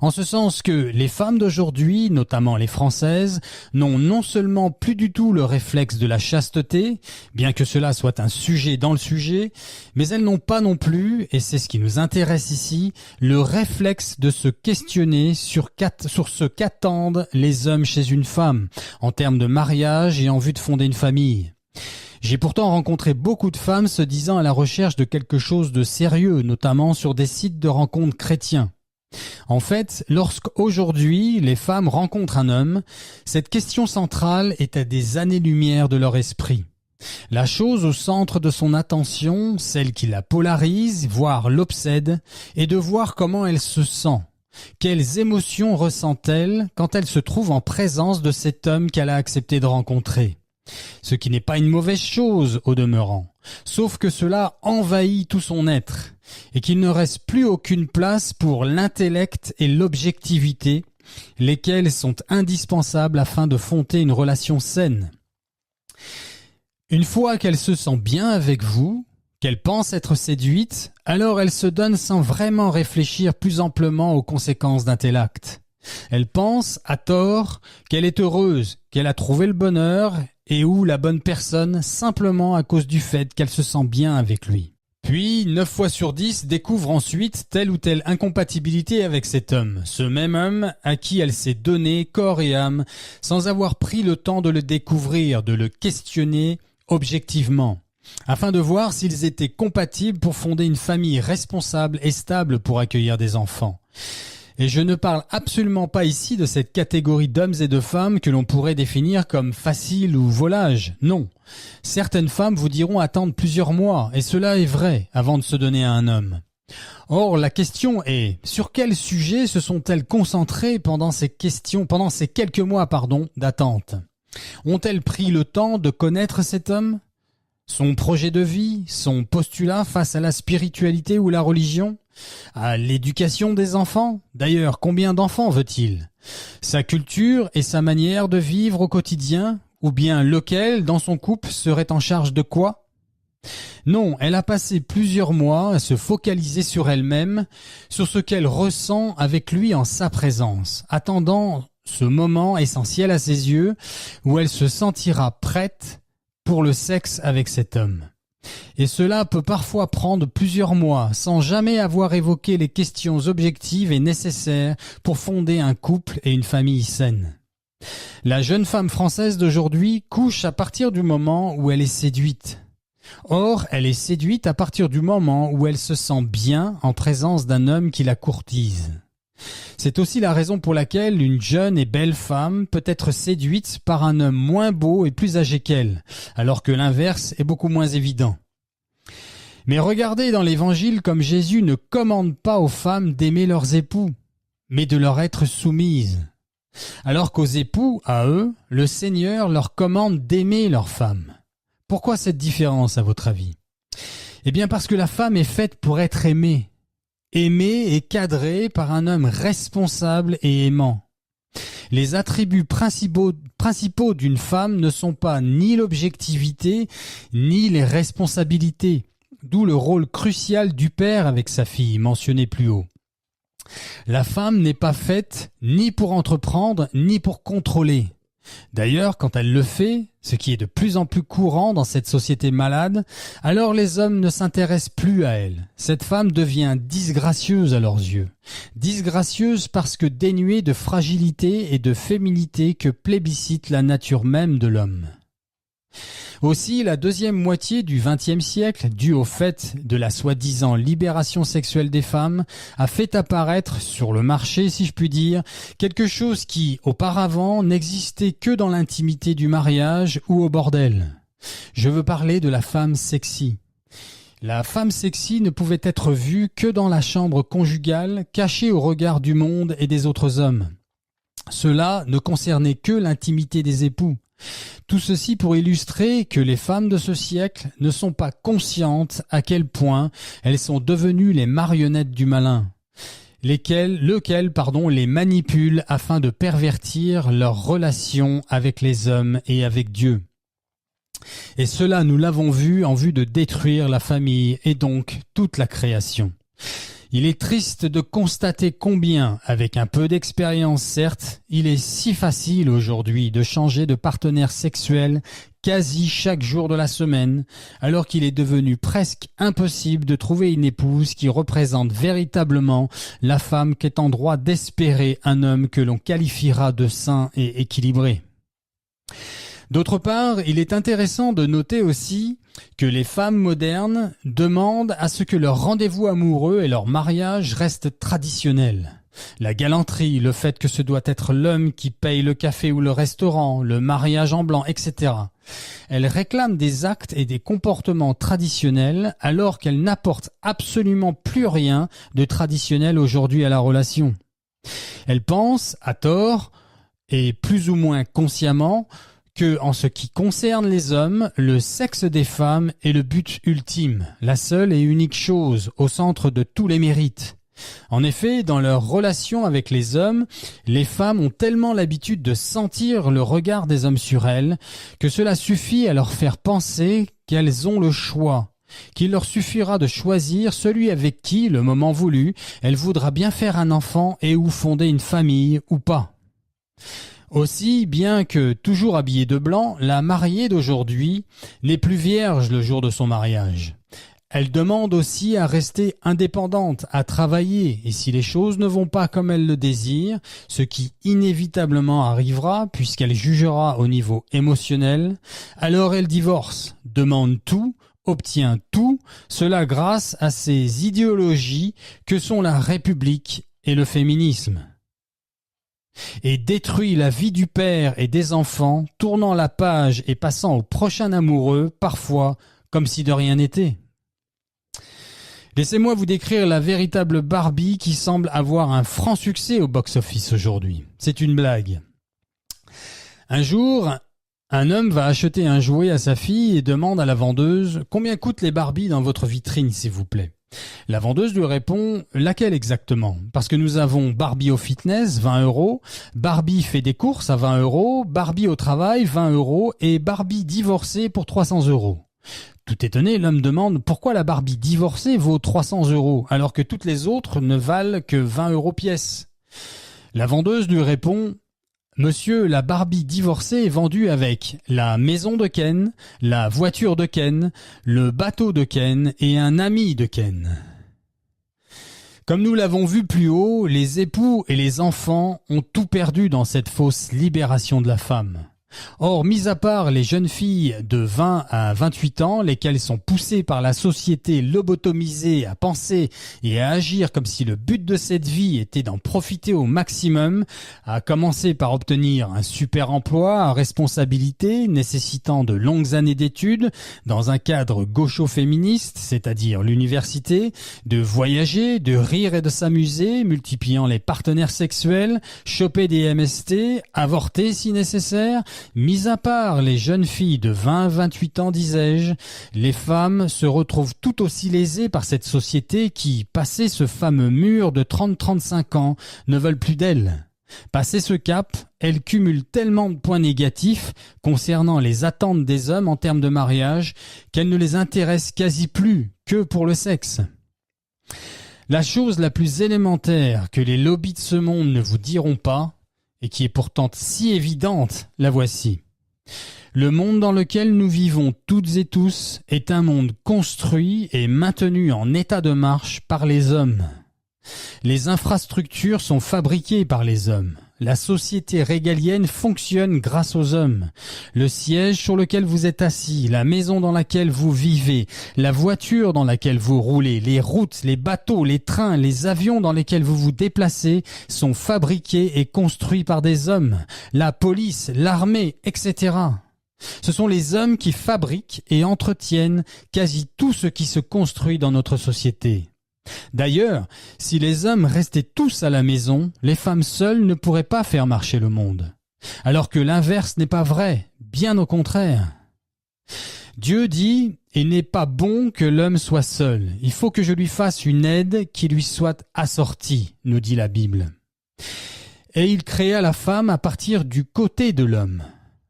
En ce sens que les femmes d'aujourd'hui, notamment les françaises, n'ont non seulement plus du tout le réflexe de la chasteté, bien que cela soit un sujet dans le sujet, mais elles n'ont pas non plus, et c'est ce qui nous intéresse ici, le réflexe de se questionner sur ce qu'attendent les hommes chez une femme, en termes de mariage et en vue de fonder une famille. J'ai pourtant rencontré beaucoup de femmes se disant à la recherche de quelque chose de sérieux, notamment sur des sites de rencontres chrétiens. En fait, lorsqu'aujourd'hui les femmes rencontrent un homme, cette question centrale est à des années-lumière de leur esprit. La chose au centre de son attention, celle qui la polarise, voire l'obsède, est de voir comment elle se sent. Quelles émotions ressent-elle quand elle se trouve en présence de cet homme qu'elle a accepté de rencontrer ? Ce qui n'est pas une mauvaise chose au demeurant, sauf que cela envahit tout son être, et qu'il ne reste plus aucune place pour l'intellect et l'objectivité, lesquels sont indispensables afin de fonder une relation saine. Une fois qu'elle se sent bien avec vous, qu'elle pense être séduite, alors elle se donne sans vraiment réfléchir plus amplement aux conséquences d'un tel acte. Elle pense, à tort, qu'elle est heureuse, qu'elle a trouvé le bonheur et ou la bonne personne simplement à cause du fait qu'elle se sent bien avec lui. Puis, 9 fois sur 10 découvre ensuite telle ou telle incompatibilité avec cet homme, ce même homme à qui elle s'est donné corps et âme, sans avoir pris le temps de le découvrir, de le questionner objectivement, afin de voir s'ils étaient compatibles pour fonder une famille responsable et stable pour accueillir des enfants. Et je ne parle absolument pas ici de cette catégorie d'hommes et de femmes que l'on pourrait définir comme facile ou volage. Non. Certaines femmes vous diront attendre plusieurs mois, et cela est vrai, avant de se donner à un homme. Or, la question est, sur quel sujet se sont-elles concentrées pendant ces quelques mois, d'attente? Ont-elles pris le temps de connaître cet homme? Son projet de vie, son postulat face à la spiritualité ou la religion? À l'éducation des enfants? D'ailleurs, combien d'enfants veut-il? Sa culture et sa manière de vivre au quotidien? Ou bien lequel, dans son couple, serait en charge de quoi? Non, elle a passé plusieurs mois à se focaliser sur elle-même, sur ce qu'elle ressent avec lui en sa présence, attendant ce moment essentiel à ses yeux où elle se sentira prête pour le sexe avec cet homme. Et cela peut parfois prendre plusieurs mois sans jamais avoir évoqué les questions objectives et nécessaires pour fonder un couple et une famille saine. La jeune femme française d'aujourd'hui couche à partir du moment où elle est séduite. Or, elle est séduite à partir du moment où elle se sent bien en présence d'un homme qui la courtise. C'est aussi la raison pour laquelle une jeune et belle femme peut être séduite par un homme moins beau et plus âgé qu'elle, alors que l'inverse est beaucoup moins évident. Mais regardez dans l'Évangile comme Jésus ne commande pas aux femmes d'aimer leurs époux, mais de leur être soumises. Alors qu'aux époux, à eux, le Seigneur leur commande d'aimer leurs femmes. Pourquoi cette différence à votre avis? Eh bien parce que la femme est faite pour être aimée. aimée et cadrée par un homme responsable et aimant. Les attributs principaux d'une femme ne sont pas ni l'objectivité, ni les responsabilités, d'où le rôle crucial du père avec sa fille, mentionné plus haut. La femme n'est pas faite ni pour entreprendre, ni pour contrôler. D'ailleurs, quand elle le fait, ce qui est de plus en plus courant dans cette société malade, alors les hommes ne s'intéressent plus à elle. Cette femme devient disgracieuse à leurs yeux. Disgracieuse parce que dénuée de fragilité et de féminité que plébiscite la nature même de l'homme. Aussi, la deuxième moitié du XXe siècle, due au fait de la soi-disant libération sexuelle des femmes, a fait apparaître sur le marché, si je puis dire, quelque chose qui, auparavant, n'existait que dans l'intimité du mariage ou au bordel. Je veux parler de la femme sexy. La femme sexy ne pouvait être vue que dans la chambre conjugale, cachée au regard du monde et des autres hommes. Cela ne concernait que l'intimité des époux. Tout ceci pour illustrer que les femmes de ce siècle ne sont pas conscientes à quel point elles sont devenues les marionnettes du malin, lequel les manipule afin de pervertir leurs relations avec les hommes et avec Dieu. Et cela, nous l'avons vu en vue de détruire la famille et donc toute la création. Il est triste de constater combien, avec un peu d'expérience certes, il est si facile aujourd'hui de changer de partenaire sexuel quasi chaque jour de la semaine, alors qu'il est devenu presque impossible de trouver une épouse qui représente véritablement la femme qu'est en droit d'espérer un homme que l'on qualifiera de sain et équilibré. D'autre part, il est intéressant de noter aussi que les femmes modernes demandent à ce que leur rendez-vous amoureux et leur mariage restent traditionnels. La galanterie, le fait que ce doit être l'homme qui paye le café ou le restaurant, le mariage en blanc, etc. Elles réclament des actes et des comportements traditionnels alors qu'elles n'apportent absolument plus rien de traditionnel aujourd'hui à la relation. Elles pensent, à tort, et plus ou moins consciemment, que, en ce qui concerne les hommes, le sexe des femmes est le but ultime, la seule et unique chose, au centre de tous les mérites. En effet, dans leur relation avec les hommes, les femmes ont tellement l'habitude de sentir le regard des hommes sur elles, que cela suffit à leur faire penser qu'elles ont le choix, qu'il leur suffira de choisir celui avec qui, le moment voulu, elle voudra bien faire un enfant et ou fonder une famille ou pas. Aussi, bien que toujours habillée de blanc, la mariée d'aujourd'hui n'est plus vierge le jour de son mariage. Elle demande aussi à rester indépendante, à travailler, et si les choses ne vont pas comme elle le désire, ce qui inévitablement arrivera puisqu'elle jugera au niveau émotionnel, alors elle divorce, demande tout, obtient tout, cela grâce à ces idéologies que sont la République et le féminisme. Et détruit la vie du père et des enfants, tournant la page et passant au prochain amoureux, parfois comme si de rien n'était. Laissez-moi vous décrire la véritable Barbie qui semble avoir un franc succès au box-office aujourd'hui. C'est une blague. Un jour, un homme va acheter un jouet à sa fille et demande à la vendeuse « Combien coûtent les Barbies dans votre vitrine, s'il vous plaît ?» La vendeuse lui répond « Laquelle exactement ?» Parce que nous avons Barbie au fitness, 20 €, Barbie fait des courses à 20 €, Barbie au travail, 20 € et Barbie divorcée pour 300 €. Tout étonné, l'homme demande pourquoi la Barbie divorcée vaut 300 € alors que toutes les autres ne valent que 20 € pièce. La vendeuse lui répond « Monsieur, la Barbie divorcée est vendue avec la maison de Ken, la voiture de Ken, le bateau de Ken et un ami de Ken. » Comme nous l'avons vu plus haut, les époux et les enfants ont tout perdu dans cette fausse libération de la femme. Or, mis à part les jeunes filles de 20 à 28 ans, lesquelles sont poussées par la société lobotomisée à penser et à agir comme si le but de cette vie était d'en profiter au maximum, à commencer par obtenir un super emploi à responsabilité nécessitant de longues années d'études dans un cadre gaucho-féministe, c'est-à-dire l'université, de voyager, de rire et de s'amuser, multipliant les partenaires sexuels, choper des MST, avorter si nécessaire, Mis à part les jeunes filles de 20 à 28 ans, disais-je, les femmes se retrouvent tout aussi lésées par cette société qui, passé ce fameux mur de 30-35 ans, ne veulent plus d'elles. Passé ce cap, elles cumulent tellement de points négatifs concernant les attentes des hommes en termes de mariage qu'elles ne les intéressent quasi plus que pour le sexe. La chose la plus élémentaire que les lobbies de ce monde ne vous diront pas, et qui est pourtant si évidente, la voici. Le monde dans lequel nous vivons toutes et tous est un monde construit et maintenu en état de marche par les hommes. Les infrastructures sont fabriquées par les hommes. La société régalienne fonctionne grâce aux hommes. Le siège sur lequel vous êtes assis, la maison dans laquelle vous vivez, la voiture dans laquelle vous roulez, les routes, les bateaux, les trains, les avions dans lesquels vous vous déplacez sont fabriqués et construits par des hommes. La police, l'armée, etc. Ce sont les hommes qui fabriquent et entretiennent quasi tout ce qui se construit dans notre société. D'ailleurs, si les hommes restaient tous à la maison, les femmes seules ne pourraient pas faire marcher le monde. Alors que l'inverse n'est pas vrai, bien au contraire. Dieu dit « Il n'est pas bon que l'homme soit seul, il faut que je lui fasse une aide qui lui soit assortie », nous dit la Bible. Et il créa la femme à partir du côté de l'homme.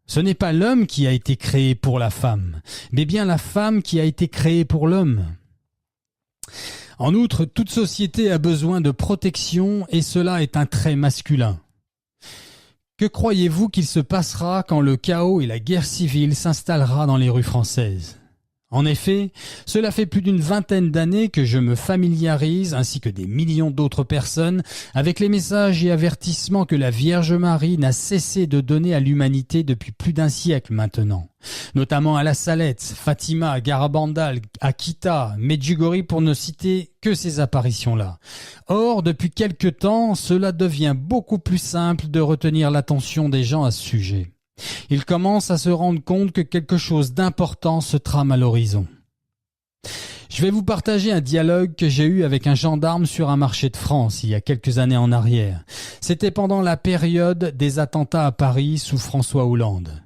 Ce n'est pas l'homme qui a été créé pour la femme, mais bien la femme qui a été créée pour l'homme. En outre, toute société a besoin de protection et cela est un trait masculin. Que croyez-vous qu'il se passera quand le chaos et la guerre civile s'installera dans les rues françaises ? En effet, cela fait plus d'une vingtaine d'années que je me familiarise, ainsi que des millions d'autres personnes, avec les messages et avertissements que la Vierge Marie n'a cessé de donner à l'humanité depuis plus d'un siècle maintenant. Notamment à La Salette, Fatima, Garabandal, Akita, Medjugorje pour ne citer que ces apparitions-là. Or, depuis quelque temps, cela devient beaucoup plus simple de retenir l'attention des gens à ce sujet. Ils commencent à se rendre compte que quelque chose d'important se trame à l'horizon. Je vais vous partager un dialogue que j'ai eu avec un gendarme sur un marché de France il y a quelques années en arrière. C'était pendant la période des attentats à Paris sous François Hollande.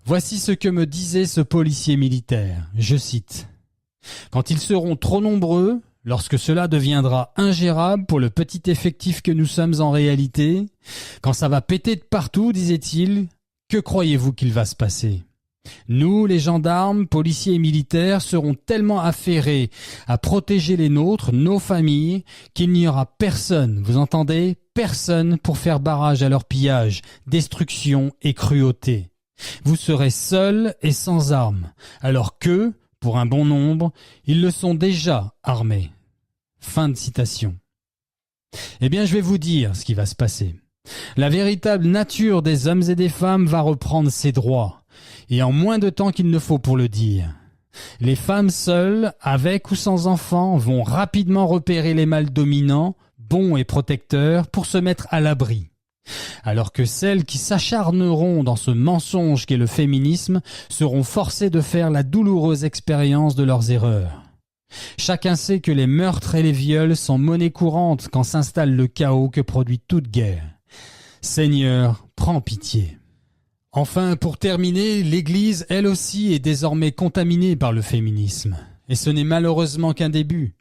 Voici ce que me disait ce policier militaire, je cite. « Quand ils seront trop nombreux, lorsque cela deviendra ingérable pour le petit effectif que nous sommes en réalité, quand ça va péter de partout, disait-il, que croyez-vous qu'il va se passer ? Nous, les gendarmes, policiers et militaires, serons tellement affairés à protéger les nôtres, nos familles, qu'il n'y aura personne, vous entendez, personne pour faire barrage à leur pillage, destruction et cruauté. Vous serez seuls et sans armes, alors que, pour un bon nombre, ils le sont déjà armés. » Fin de citation. Eh bien, je vais vous dire ce qui va se passer. La véritable nature des hommes et des femmes va reprendre ses droits, et en moins de temps qu'il ne faut pour le dire. Les femmes seules, avec ou sans enfants, vont rapidement repérer les mâles dominants, bons et protecteurs, pour se mettre à l'abri. Alors que celles qui s'acharneront dans ce mensonge qu'est le féminisme seront forcées de faire la douloureuse expérience de leurs erreurs. Chacun sait que les meurtres et les viols sont monnaie courante quand s'installe le chaos que produit toute guerre. Seigneur, prends pitié. Enfin, pour terminer, l'Église, elle aussi, est désormais contaminée par le féminisme. Et ce n'est malheureusement qu'un début.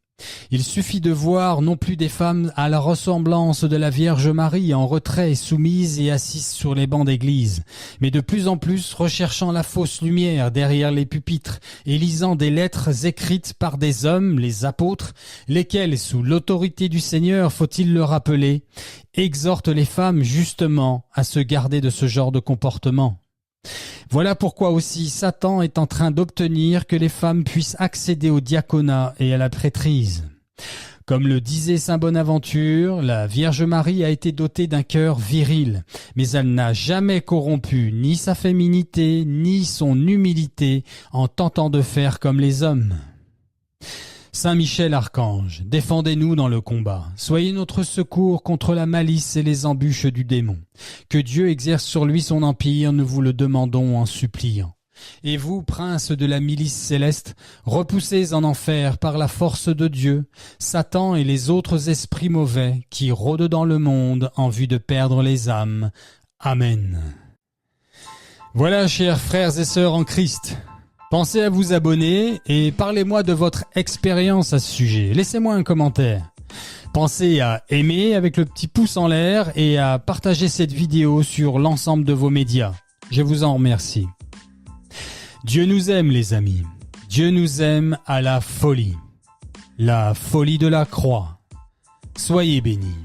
Il suffit de voir non plus des femmes à la ressemblance de la Vierge Marie en retrait, soumises et assises sur les bancs d'église, mais de plus en plus recherchant la fausse lumière derrière les pupitres et lisant des lettres écrites par des hommes, les apôtres, lesquels, sous l'autorité du Seigneur, faut-il le rappeler, exhortent les femmes justement à se garder de ce genre de comportement. Voilà pourquoi aussi Satan est en train d'obtenir que les femmes puissent accéder au diaconat et à la prêtrise. Comme le disait saint Bonaventure, la Vierge Marie a été dotée d'un cœur viril, mais elle n'a jamais corrompu ni sa féminité ni son humilité en tentant de faire comme les hommes. Saint Michel Archange, défendez-nous dans le combat. Soyez notre secours contre la malice et les embûches du démon. Que Dieu exerce sur lui son empire, nous vous le demandons en suppliant. Et vous, princes de la milice céleste, repoussez en enfer par la force de Dieu, Satan et les autres esprits mauvais qui rôdent dans le monde en vue de perdre les âmes. Amen. Voilà, chers frères et sœurs en Christ. Pensez à vous abonner et parlez-moi de votre expérience à ce sujet. Laissez-moi un commentaire. Pensez à aimer avec le petit pouce en l'air et à partager cette vidéo sur l'ensemble de vos médias. Je vous en remercie. Dieu nous aime, les amis. Dieu nous aime à la folie. La folie de la croix. Soyez bénis.